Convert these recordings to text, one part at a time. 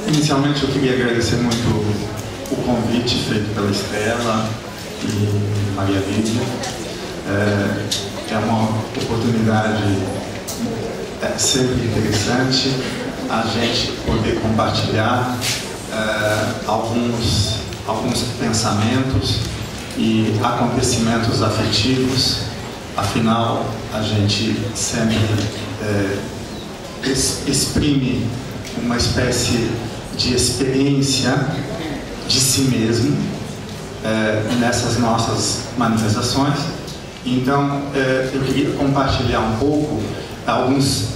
Inicialmente eu queria agradecer muito o convite feito pela Estela e Maria Lídia. É uma oportunidade sempre interessante a gente poder compartilhar alguns pensamentos e acontecimentos afetivos. Afinal, a gente sempre exprime uma espécie de experiência de si mesmo nessas nossas manifestações. Então, eu queria compartilhar um pouco alguns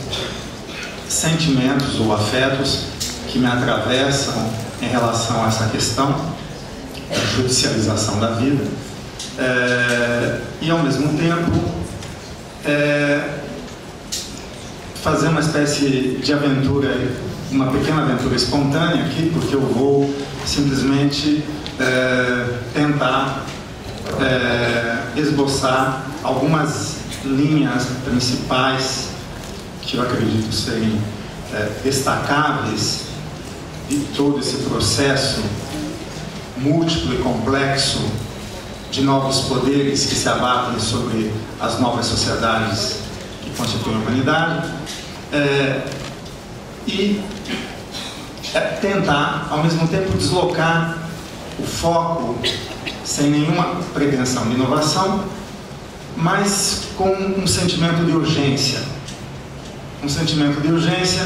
sentimentos ou afetos que me atravessam em relação a essa questão da judicialização da vida, e ao mesmo tempo fazer uma espécie de aventura, uma pequena aventura espontânea aqui, porque eu vou simplesmente tentar esboçar algumas linhas principais que eu acredito serem destacáveis de todo esse processo múltiplo e complexo de novos poderes que se abatem sobre as novas sociedades que constituem a humanidade, e tentar, ao mesmo tempo, deslocar o foco sem nenhuma pretensão de inovação, mas com um sentimento de urgência. Um sentimento de urgência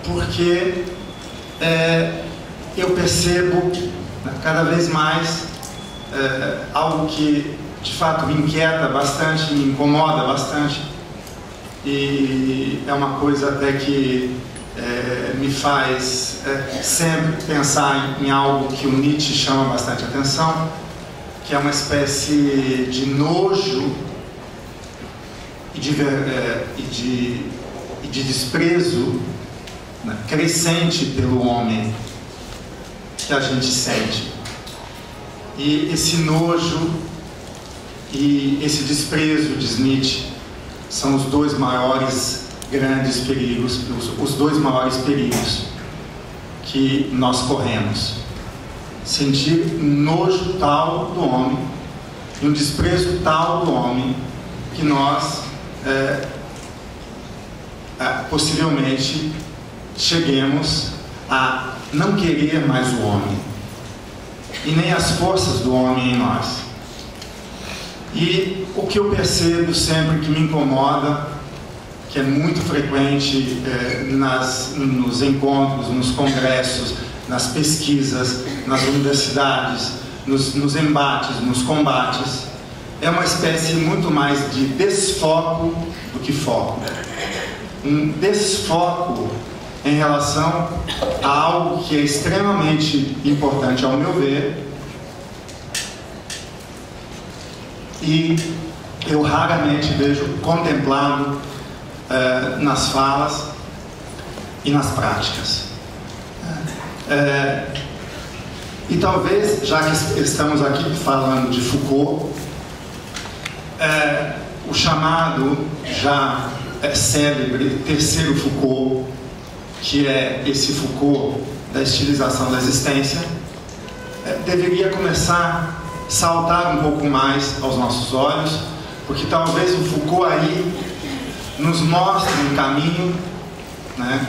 porque eu percebo cada vez mais algo que de fato me inquieta bastante, me incomoda bastante, e é uma coisa até que me faz sempre pensar em algo que o Nietzsche chama bastante atenção, que é uma espécie de nojo e de desprezo crescente pelo homem que a gente sente. E esse nojo e esse desprezo, diz Nietzsche, são os dois maiores grandes perigos, os dois maiores perigos que nós corremos. Sentir um nojo tal do homem e um desprezo tal do homem que nós possivelmente cheguemos a não querer mais o homem e nem as forças do homem em nós. E o que eu percebo sempre que me incomoda, que é muito frequente nos encontros, nos congressos, nas pesquisas, nas universidades, nos embates, nos combates, é uma espécie muito mais de desfoco do que foco. Um desfoco em relação a algo que é extremamente importante ao meu ver, e eu raramente vejo contemplado nas falas e nas práticas. E talvez, já que estamos aqui falando de Foucault, o chamado já célebre terceiro Foucault, que é esse Foucault da estilização da existência, deveria começar a saltar um pouco mais aos nossos olhos, porque talvez o Foucault aí nos mostre um caminho, né,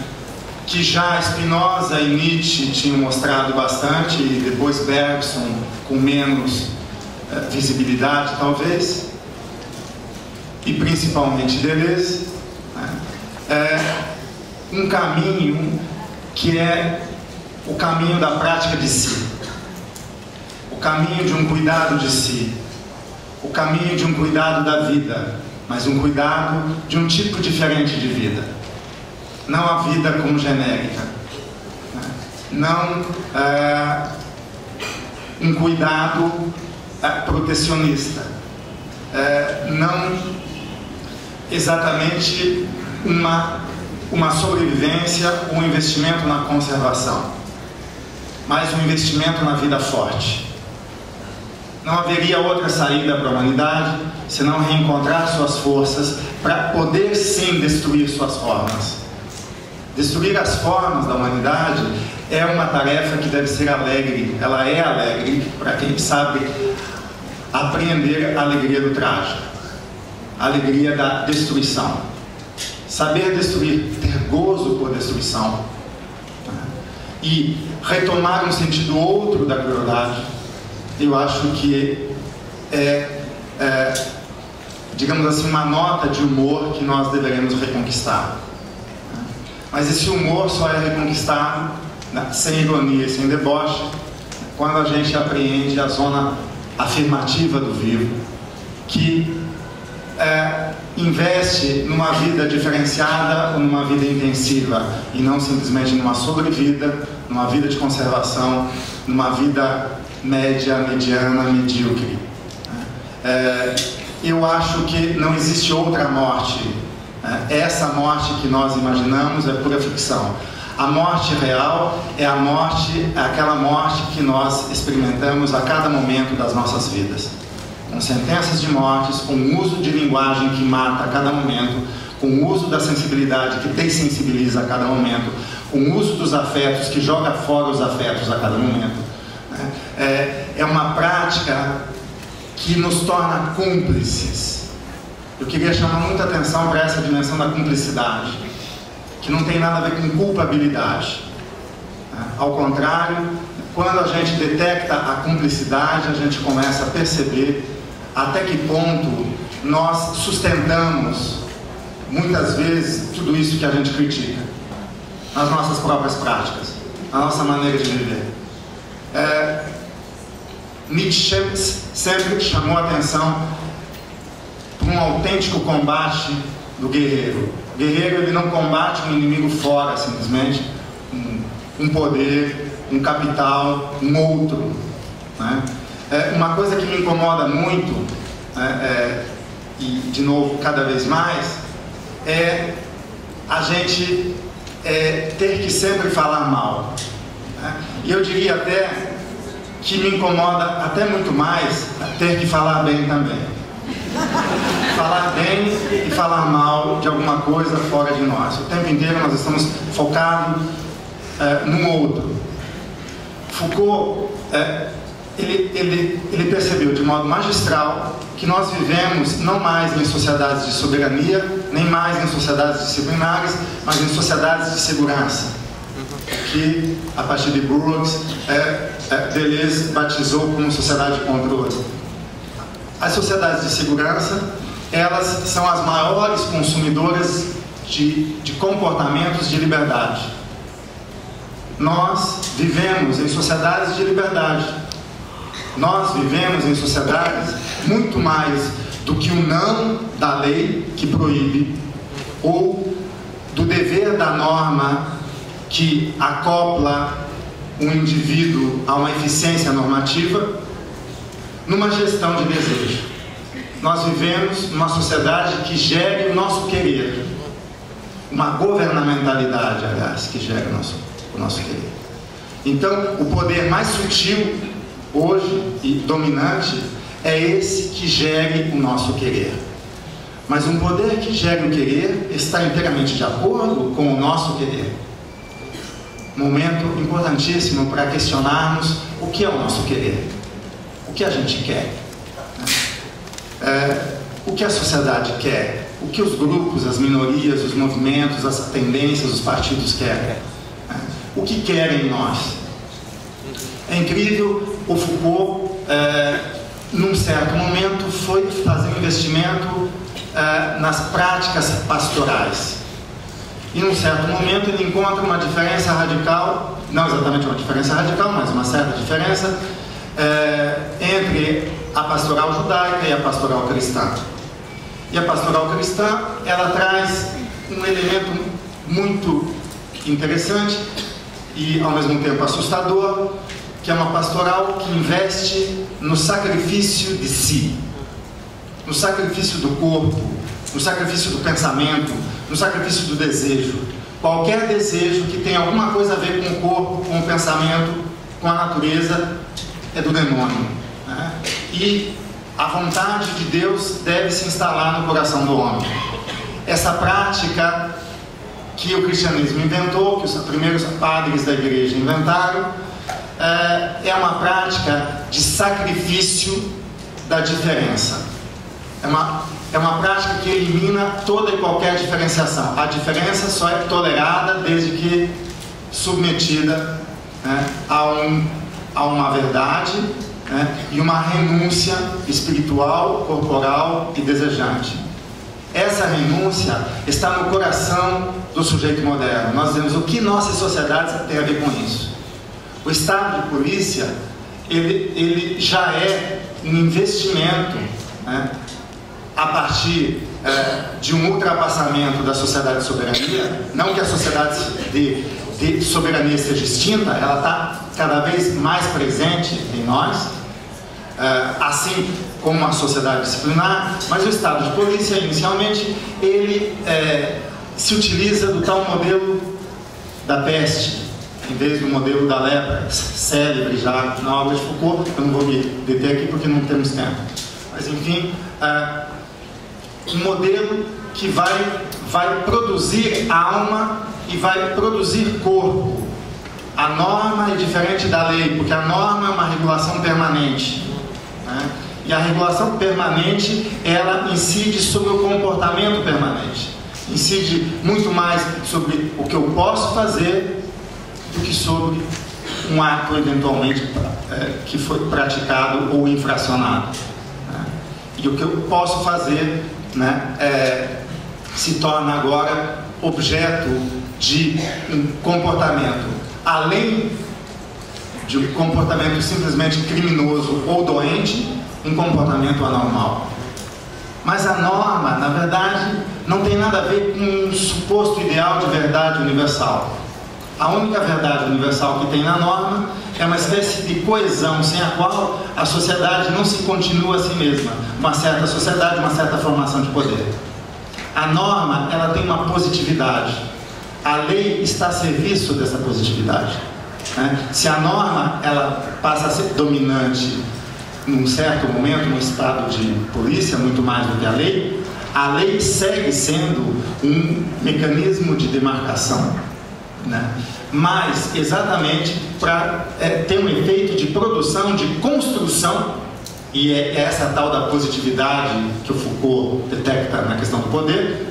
que já Spinoza e Nietzsche tinham mostrado bastante, e depois Bergson com menos visibilidade talvez, e principalmente Deleuze, né? Um caminho que é o caminho da prática de si, o caminho de um cuidado de si, o caminho de um cuidado da vida, mas um cuidado de um tipo diferente de vida, não a vida como genérica, né? Não um cuidado protecionista, não exatamente uma sobrevivência, um investimento na conservação, mas um investimento na vida forte. Não haveria outra saída para a humanidade senão reencontrar suas forças para poder sim destruir suas formas. Destruir as formas da humanidade é uma tarefa que deve ser alegre. Ela é alegre para quem sabe apreender a alegria do trágico, a alegria da destruição. Saber destruir, ter gozo por destruição, e retomar um sentido outro da crueldade, eu acho que digamos assim, uma nota de humor que nós deveremos reconquistar. Mas esse humor só é reconquistado, sem ironia e sem deboche, quando a gente apreende a zona afirmativa do vivo, que investe numa vida diferenciada ou numa vida intensiva, e não simplesmente numa sobrevida, numa vida de conservação, numa vida média, mediana, medíocre. Eu acho que não existe outra morte. Essa morte que nós imaginamos é pura ficção. A morte real é a morte, é aquela morte que nós experimentamos a cada momento das nossas vidas, com sentenças de mortes, com o uso de linguagem que mata a cada momento, com o uso da sensibilidade que dessensibiliza a cada momento, com o uso dos afetos que joga fora os afetos a cada momento. É uma prática que nos torna cúmplices. Eu queria chamar muita atenção para essa dimensão da cumplicidade, que não tem nada a ver com culpabilidade. Ao contrário, quando a gente detecta a cumplicidade, a gente começa a perceber até que ponto nós sustentamos, muitas vezes, tudo isso que a gente critica, nas nossas próprias práticas, na nossa maneira de viver. Nietzsche sempre chamou a atenção para um autêntico combate do guerreiro. O guerreiro, ele não combate um inimigo fora, simplesmente, um poder, um capital, um outro, né? Uma coisa que me incomoda muito, e de novo cada vez mais, é a gente ter que sempre falar mal, né? E eu diria até que me incomoda até muito mais ter que falar bem também. Falar bem e falar mal de alguma coisa fora de nós. O tempo inteiro nós estamos focados no outro. Foucault, ele percebeu de modo magistral que nós vivemos não mais em sociedades de soberania, nem mais em sociedades disciplinares, mas em sociedades de segurança, que a partir de Burroughs, Deleuze batizou como sociedade de controle. As sociedades de segurança, elas são as maiores consumidoras de comportamentos de liberdade. Nós vivemos em sociedades de liberdade. Nós vivemos em sociedades muito mais do que o não da lei que proíbe, ou do dever da norma que acopla um indivíduo a uma eficiência normativa, numa gestão de desejo. Nós vivemos numa sociedade que gere o nosso querer, uma governamentalidade, aliás, que gera o nosso querer. Então, o poder mais sutil hoje e dominante é esse que gere o nosso querer. Mas um poder que gere o querer está inteiramente de acordo com o nosso querer. Momento importantíssimo para questionarmos o que é o nosso querer, o que a gente quer, o que a sociedade quer, o que os grupos, as minorias, os movimentos, as tendências, os partidos querem, o que querem nós. É incrível, o Foucault, num certo momento, foi fazer um investimento nas práticas pastorais. E num certo momento ele encontra uma diferença radical, não exatamente uma diferença radical, mas uma certa diferença entre a pastoral judaica e a pastoral cristã. E a pastoral cristã, ela traz um elemento muito interessante e ao mesmo tempo assustador, que é uma pastoral que investe no sacrifício de si, no sacrifício do corpo, no sacrifício do pensamento, no sacrifício do desejo. Qualquer desejo que tenha alguma coisa a ver com o corpo, com o pensamento, com a natureza, é do demônio, né? E a vontade de Deus deve se instalar no coração do homem. Essa prática que o cristianismo inventou, que os primeiros padres da igreja inventaram, é uma prática de sacrifício da diferença. É uma prática que elimina toda e qualquer diferenciação. A diferença só é tolerada desde que submetida, né, a uma verdade, né, e uma renúncia espiritual, corporal e desejante. Essa renúncia está no coração do sujeito moderno. Nós dizemos o que nossas sociedades têm a ver com isso. O estado de polícia, ele já é um investimento, né, a partir de um ultrapassamento da sociedade de soberania. Não que a sociedade de soberania esteja extinta, ela está cada vez mais presente em nós, assim como a sociedade disciplinar, mas o estado de polícia, inicialmente, ele se utiliza do tal modelo da peste, em vez do modelo da lepra, célebre já na obra de Foucault. Eu não vou me deter aqui porque não temos tempo. Mas, enfim, um modelo que vai produzir alma e vai produzir corpo. A norma é diferente da lei, porque a norma é uma regulação permanente, né? E a regulação permanente, ela incide sobre o comportamento permanente, incide muito mais sobre o que eu posso fazer do que sobre um ato eventualmente que foi praticado ou infracionado, né? E o que eu posso fazer, né, se torna agora objeto de um comportamento, além de um comportamento simplesmente criminoso ou doente, um comportamento anormal. Mas a norma, na verdade, não tem nada a ver com um suposto ideal de verdade universal. A única verdade universal que tem na norma é uma espécie de coesão sem a qual a sociedade não se continua a si mesma. Uma certa sociedade, uma certa formação de poder. A norma, ela tem uma positividade. A lei está a serviço dessa positividade, né? Se a norma, ela passa a ser dominante num certo momento, num estado de polícia, muito mais do que a lei segue sendo um mecanismo de demarcação, né? Mas exatamente para ter um efeito de produção, de construção, e é essa tal da positividade que o Foucault detecta na questão do poder,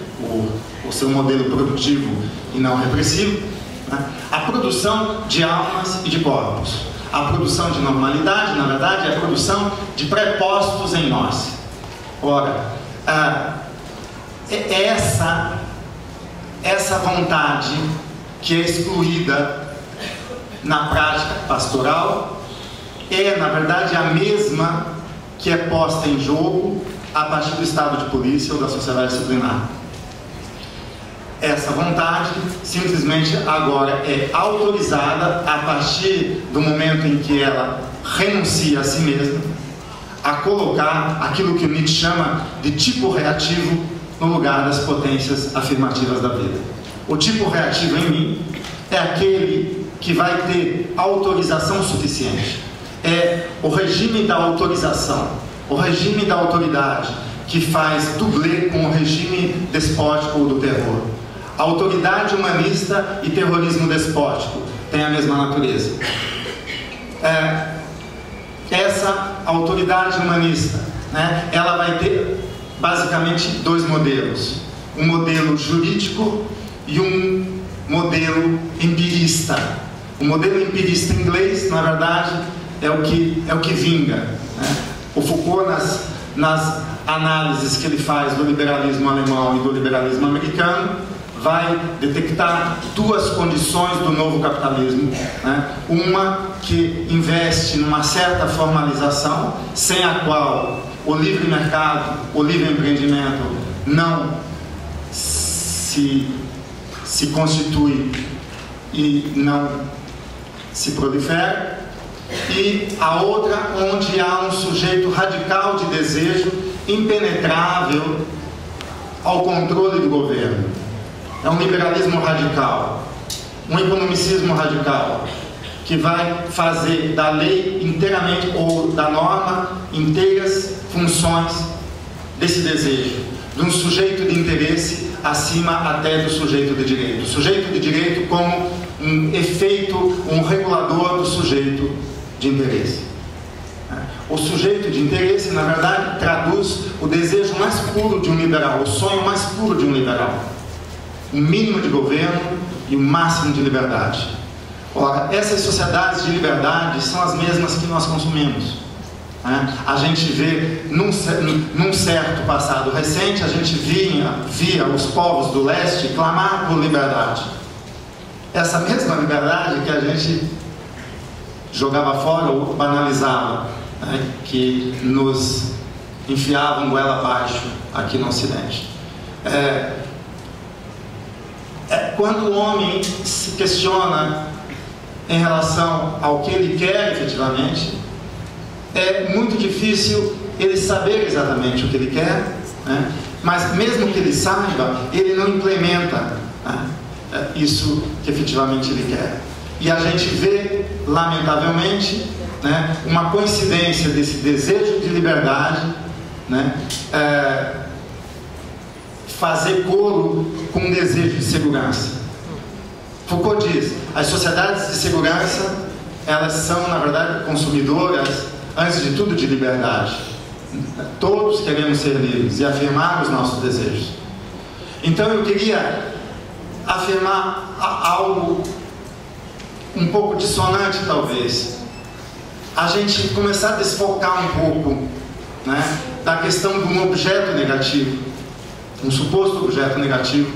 o seu modelo produtivo e não repressivo, né? A produção de almas e de corpos. A produção de normalidade, na verdade, é a produção de prepostos em nós. Ora, essa vontade que é excluída na prática pastoral é, na verdade, a mesma que é posta em jogo a partir do estado de polícia ou da sociedade disciplinar. Essa vontade simplesmente agora é autorizada a partir do momento em que ela renuncia a si mesma, a colocar aquilo que Nietzsche chama de tipo reativo no lugar das potências afirmativas da vida. O tipo reativo em mim é aquele que vai ter autorização suficiente. É o regime da autorização, o regime da autoridade que faz dublê com o regime despótico do terror. Autoridade humanista e terrorismo despótico têm a mesma natureza. Essa autoridade humanista, né, ela vai ter basicamente dois modelos: um modelo jurídico e um modelo empirista. O modelo empirista inglês, na verdade, é o que vinga, né? O Foucault, nas análises que ele faz do liberalismo alemão e do liberalismo americano, vai detectar duas condições do novo capitalismo, né? Uma que investe numa certa formalização, sem a qual o livre mercado, o livre empreendimento não se constitui e não se prolifera, e a outra onde há um sujeito radical de desejo impenetrável ao controle do governo. É um liberalismo radical, um economicismo radical, que vai fazer da lei inteiramente, ou da norma, inteiras funções desse desejo, de um sujeito de interesse acima até do sujeito de direito. O sujeito de direito como um efeito, um regulador do sujeito de interesse. O sujeito de interesse, na verdade, traduz o desejo mais puro de um liberal, o sonho mais puro de um liberal. O mínimo de governo e o máximo de liberdade. Ora, essas sociedades de liberdade são as mesmas que nós consumimos. A gente vê, num certo passado recente, a gente via os povos do leste clamar por liberdade. Essa mesma liberdade que a gente jogava fora ou banalizava, que nos enfiavam goela abaixo aqui no Ocidente. Quando o homem se questiona em relação ao que ele quer efetivamente, é muito difícil ele saber exatamente o que ele quer, mas mesmo que ele saiba, ele não implementa isso que efetivamente ele quer. E a gente vê, lamentavelmente, uma coincidência desse desejo de liberdade, fazer coro com um desejo de segurança. Foucault diz, as sociedades de segurança, elas são, na verdade, consumidoras, antes de tudo, de liberdade. Todos queremos ser livres e afirmar os nossos desejos. Então eu queria afirmar algo um pouco dissonante, talvez. A gente começar a desfocar um pouco da questão de um objeto negativo, um suposto objeto negativo,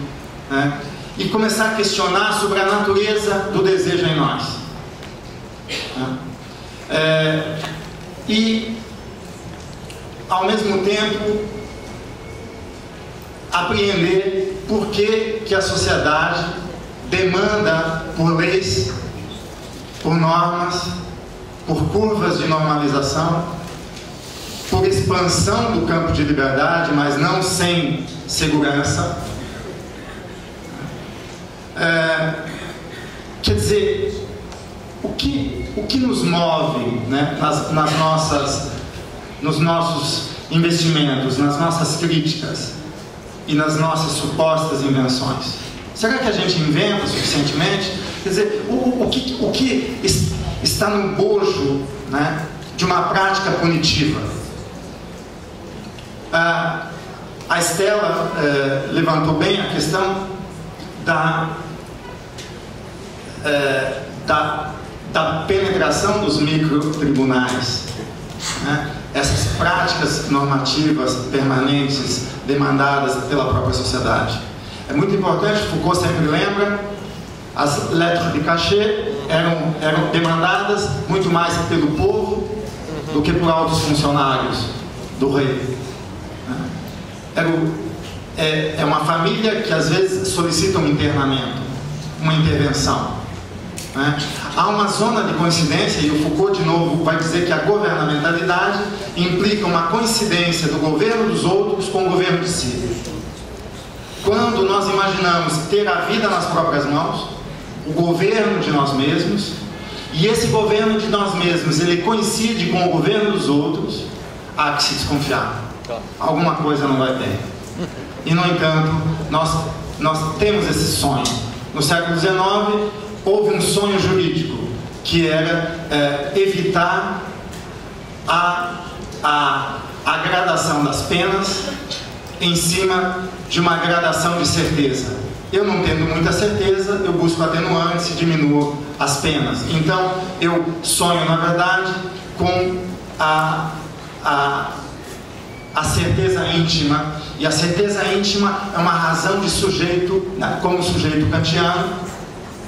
e começar a questionar sobre a natureza do desejo em nós. E, ao mesmo tempo, apreender por que a sociedade demanda por leis, por normas, por curvas de normalização, por expansão do campo de liberdade, mas não sem segurança. Quer dizer, o que nos move nos nossos investimentos, nas nossas críticas e nas nossas supostas invenções? Será que a gente inventa suficientemente? Quer dizer, o que está no bojo de uma prática punitiva? A Estela levantou bem a questão da penetração dos microtribunais, essas práticas normativas permanentes demandadas pela própria sociedade. É muito importante, Foucault sempre lembra, as lettres de cachet eram demandadas muito mais pelo povo do que por altos funcionários do rei. É uma família que às vezes solicita um internamento, uma intervenção. Há uma zona de coincidência, e o Foucault de novo vai dizer que a governamentalidade implica uma coincidência do governo dos outros com o governo de si. Quando nós imaginamos ter a vida nas próprias mãos, o governo de nós mesmos, e esse governo de nós mesmos ele coincide com o governo dos outros, há que se desconfiar. Alguma coisa não vai bem. E no entanto, nós temos esse sonho. No século XIX houve um sonho jurídico que era evitar a gradação das penas em cima de uma gradação de certeza. Eu não tendo muita certeza, eu busco atenuantes e diminuo as penas. Então eu sonho, na verdade, com a certeza íntima, e a certeza íntima é uma razão de sujeito, como sujeito kantiano,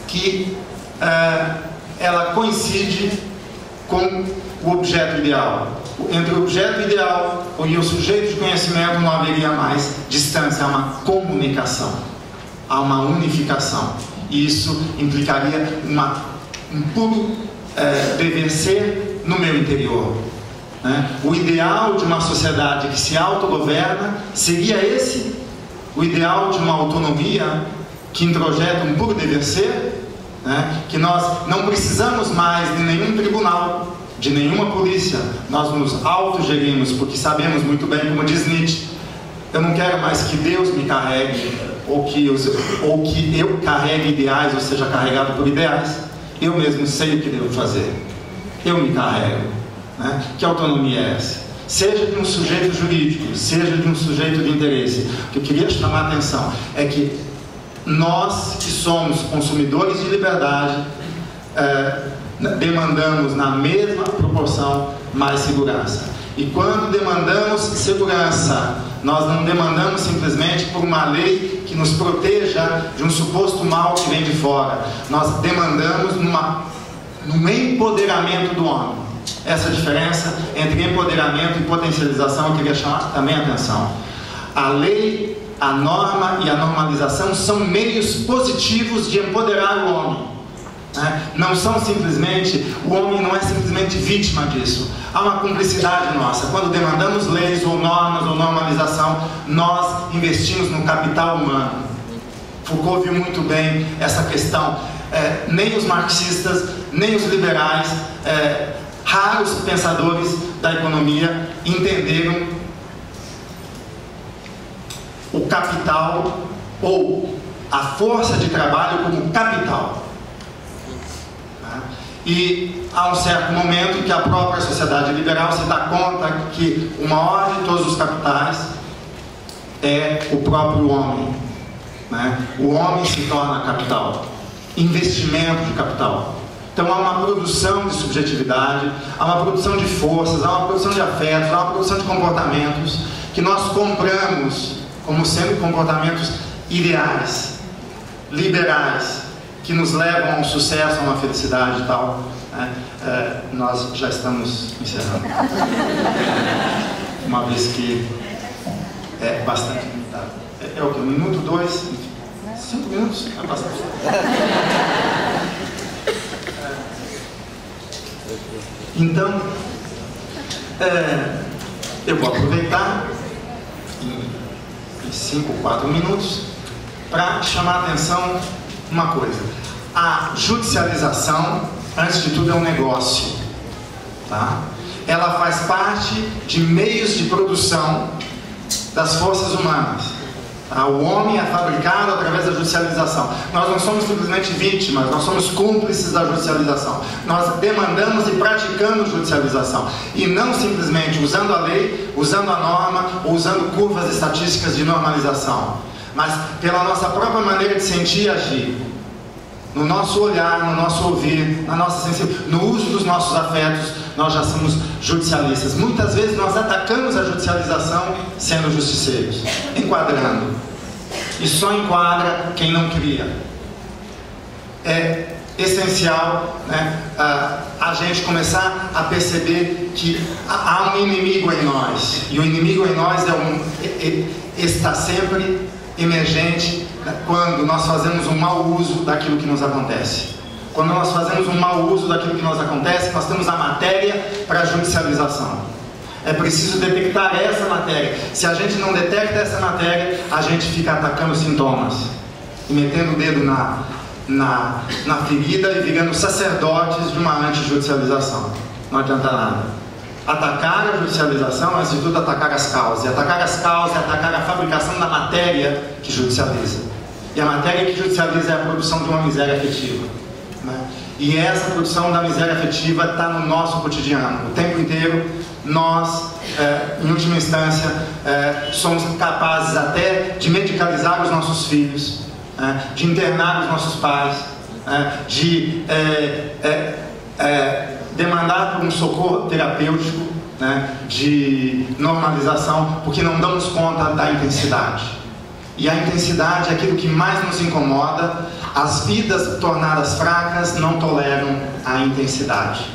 que ela coincide com o objeto ideal. Entre o objeto ideal e o sujeito de conhecimento não haveria mais distância, há uma comunicação, há uma unificação. E isso implicaria um puro dever ser no meu interior. O ideal de uma sociedade que se autogoverna seria esse, o ideal de uma autonomia que introjeta um puro dever ser, que nós não precisamos mais de nenhum tribunal, de nenhuma polícia, nós nos autogerimos, porque sabemos muito bem, como diz Nietzsche, eu não quero mais que Deus me carregue ou que eu carregue ideais, ou seja carregado por ideais, eu mesmo sei o que devo fazer. Eu me carrego, né? Que autonomia é essa? Seja de um sujeito jurídico, seja de um sujeito de interesse. O que eu queria chamar a atenção é que nós, que somos consumidores de liberdade, demandamos na mesma proporção mais segurança. E quando demandamos segurança, nós não demandamos simplesmente por uma lei que nos proteja de um suposto mal que vem de fora. Nós demandamos num empoderamento do homem. Essa diferença entre empoderamento e potencialização eu queria chamar também a atenção. A lei, a norma e a normalização são meios positivos de empoderar o homem. Não são simplesmente, o homem não é simplesmente vítima disso. Há uma cumplicidade nossa. Quando demandamos leis ou normas ou normalização, nós investimos no capital humano. Foucault viu muito bem essa questão. Nem os marxistas, nem os liberais, raros pensadores da economia entenderam o capital ou a força de trabalho como capital. E há um certo momento em que a própria sociedade liberal se dá conta que o maior de todos os capitais é o próprio homem, né? O homem se torna capital, investimento de capital. Então há uma produção de subjetividade, há uma produção de forças, há uma produção de afetos, há uma produção de comportamentos que nós compramos como sendo comportamentos ideais, liberais, que nos levam a um sucesso, a uma felicidade e tal. Nós já estamos encerrando. Uma vez que é bastante limitado. É o que? 1 minuto, 2, 5 minutos? É bastante. Então, eu vou aproveitar em 5 ou 4 minutos para chamar a atenção uma coisa. A judicialização, antes de tudo, é um negócio, tá? Ela faz parte de meios de produção das forças humanas, tá? O homem é fabricado através da judicialização. Nós não somos simplesmente vítimas, nós somos cúmplices da judicialização. Nós demandamos e praticamos judicialização, e não simplesmente usando a lei, usando a norma, ou usando curvas estatísticas de normalização, mas pela nossa própria maneira de sentir e agir, no nosso olhar, no nosso ouvir, na nossa sensibilidade, no uso dos nossos afetos, nós já somos judicialistas. Muitas vezes nós atacamos a judicialização sendo justiceiros, enquadrando. E só enquadra quem não cria. É essencial, né, a gente começar a perceber que há um inimigo em nós. E o inimigo em nós está sempre emergente quando nós fazemos um mau uso daquilo que nos acontece. Quando nós fazemos um mau uso daquilo que nos acontece, nós temos a matéria para a judicialização. É preciso detectar essa matéria. Se a gente não detecta essa matéria, a gente fica atacando sintomas e metendo o dedo na ferida e virando sacerdotes de uma antijudicialização. Não adianta nada. Atacar a judicialização é, antes de tudo, atacar as causas. E atacar as causas é atacar a fabricação da matéria que judicializa. E a matéria que judicializa é a produção de uma miséria afetiva, né? E essa produção da miséria afetiva está no nosso cotidiano. O tempo inteiro, nós, em última instância, somos capazes até de medicalizar os nossos filhos, de internar os nossos pais, de demandar por um socorro terapêutico, né, de normalização, porque não damos conta da intensidade. E a intensidade é aquilo que mais nos incomoda. As vidas tornadas fracas não toleram a intensidade.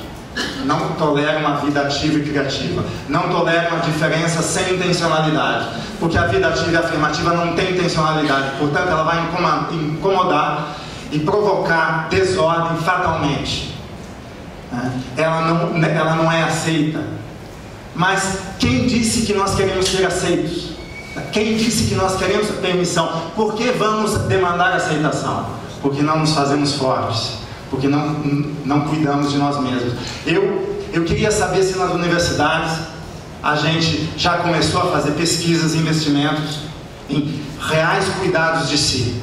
Não toleram a vida ativa e criativa. Não toleram a diferença sem intencionalidade. Porque a vida ativa e afirmativa não tem intencionalidade. Portanto, ela vai incomodar e provocar desordem fatalmente. Ela não é aceita. Mas quem disse que nós queremos ser aceitos? Quem disse que nós queremos permissão? Por que vamos demandar aceitação? Porque não nos fazemos fortes, porque não cuidamos de nós mesmos. Eu queria saber se nas universidades a gente já começou a fazer pesquisas e investimentos em reais cuidados de si.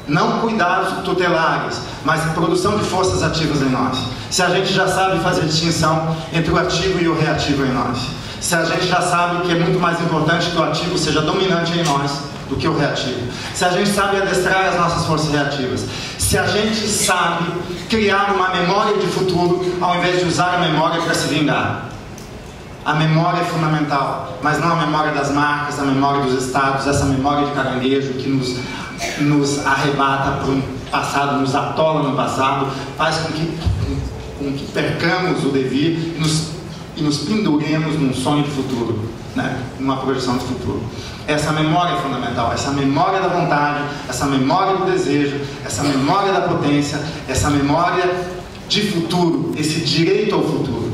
Não cuidados tutelares, mas produção de forças ativas em nós. Se a gente já sabe fazer distinção entre o ativo e o reativo em nós. Se a gente já sabe que é muito mais importante que o ativo seja dominante em nós do que o reativo. Se a gente sabe adestrar as nossas forças reativas. Se a gente sabe criar uma memória de futuro ao invés de usar a memória para se vingar. A memória é fundamental, mas não a memória das marcas, a memória dos estados, essa memória de caranguejo que nos arrebata para um passado, nos atola no passado, faz com que percamos o devir e nos penduremos num sonho de futuro, né? Numa projeção de futuro. Essa memória é fundamental, essa memória da vontade, essa memória do desejo, essa memória da potência, essa memória de futuro, esse direito ao futuro.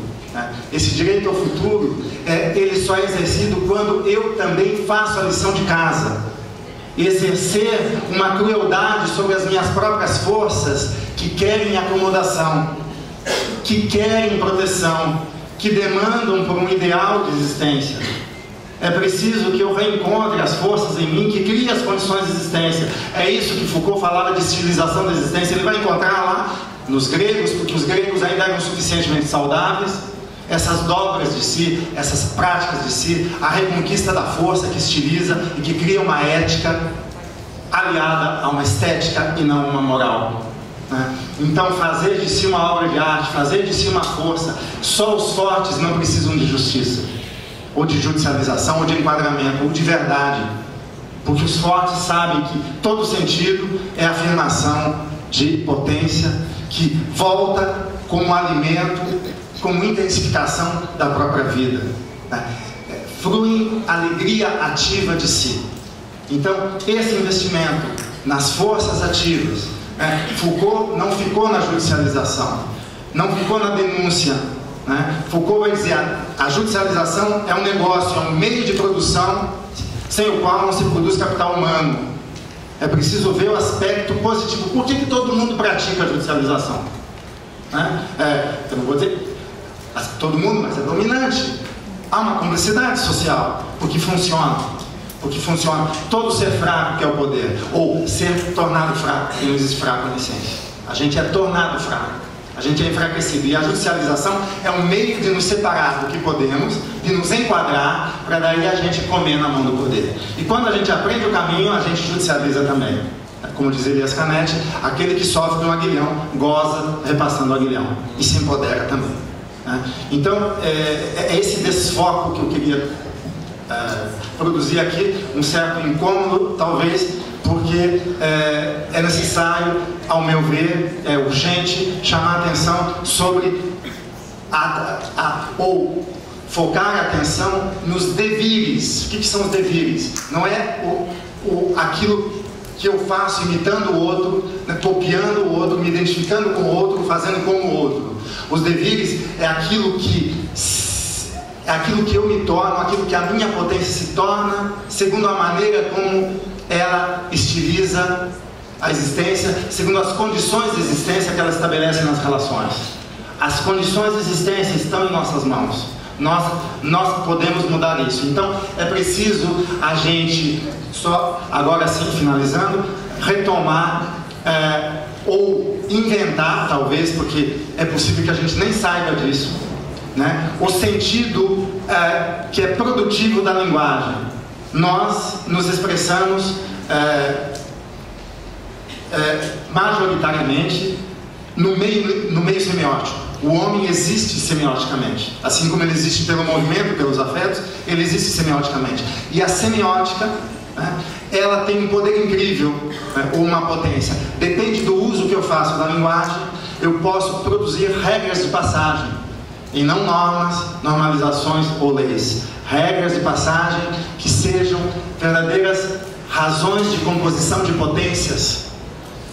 Esse direito ao futuro, ele só é exercido quando eu também faço a lição de casa. Exercer uma crueldade sobre as minhas próprias forças que querem acomodação, que querem proteção, que demandam por um ideal de existência. É preciso que eu reencontre as forças em mim que criem as condições de existência. É isso que Foucault falava de estilização da existência. Ele vai encontrar lá nos gregos, porque os gregos ainda eram suficientemente saudáveis, essas dobras de si, essas práticas de si, a reconquista da força que estiliza e que cria uma ética aliada a uma estética e não uma moral. Então, fazer de si uma obra de arte, fazer de si uma força, só os fortes não precisam de justiça, ou de judicialização, ou de enquadramento, ou de verdade, porque os fortes sabem que todo sentido é afirmação de potência que volta como alimento, como intensificação da própria vida, flui alegria ativa de si. Então, esse investimento nas forças ativas, Foucault não ficou na judicialização, não ficou na denúncia. Foucault vai dizer, a judicialização é um negócio, é um meio de produção sem o qual não se produz capital humano. É preciso ver o aspecto positivo. Por que todo mundo pratica a judicialização? Eu não vou dizer todo mundo, mas é dominante. Há uma cumplicidade social, porque funciona. Porque funciona. Todo ser fraco quer o poder, ou ser tornado fraco, não existe fraco na essência. A gente é tornado fraco, a gente é enfraquecido, e a judicialização é um meio de nos separar do que podemos, de nos enquadrar, para daí a gente comer na mão do poder. E quando a gente aprende o caminho, a gente judicializa também. Como diz Elias Canetti, aquele que sofre um aguilhão, goza repassando o aguilhão, e se empodera também. Então, é esse desfoco que eu queria produzir aqui, um certo incômodo, talvez, porque é necessário, ao meu ver, é urgente chamar a atenção sobre ou focar a atenção nos devires. O que são os devires? Não é aquilo que eu faço imitando o outro, copiando o outro, me identificando com o outro, fazendo como o outro. Os devires é aquilo que eu me torno, aquilo que a minha potência se torna, segundo a maneira como ela estiliza a existência, segundo as condições de existência que ela estabelece nas relações. As condições de existência estão em nossas mãos. Nós podemos mudar isso. Então, é preciso a gente, só agora sim, finalizando, retomar ou inventar, talvez, porque é possível que a gente nem saiba disso, o sentido que é produtivo da linguagem. Nós nos expressamos majoritariamente no meio semiótico. O homem existe semioticamente, assim como ele existe pelo movimento, pelos afetos, ele existe semioticamente. E a semiótica, ela tem um poder incrível, ou uma potência. Depende do uso que eu faço da linguagem, eu posso produzir regras de passagem, e não normas, normalizações ou leis. Regras de passagem que sejam verdadeiras razões de composição de potências,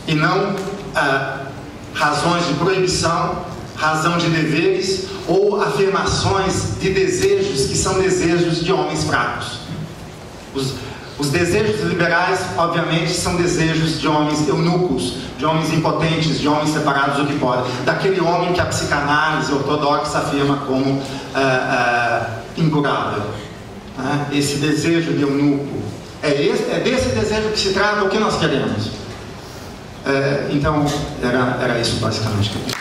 e não razões de proibição, razão de deveres ou afirmações de desejos que são desejos de homens fracos. Os desejos liberais, obviamente, são desejos de homens eunucos, de homens impotentes, de homens separados do que podem. Daquele homem que a psicanálise ortodoxa afirma como incurável. Esse desejo de eunuco, É desse desejo que se trata o que nós queremos. Então, era isso basicamente que eu queria.